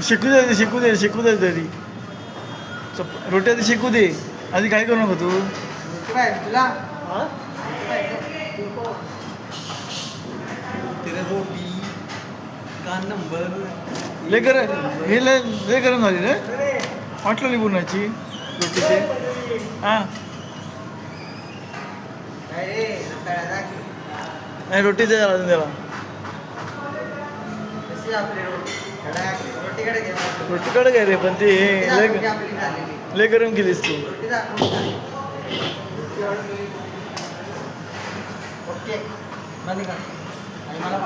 शिकू दे तरी रोटी आधी शिकू दे आधी काय करू नको तू लय गरम झाली रे वाटलं लिंबूनाची रोटीचे हां नाही रोटी दे अजून त्याला रोटीकडे काय रे पण ते लय गरम केलीस तू ओके मला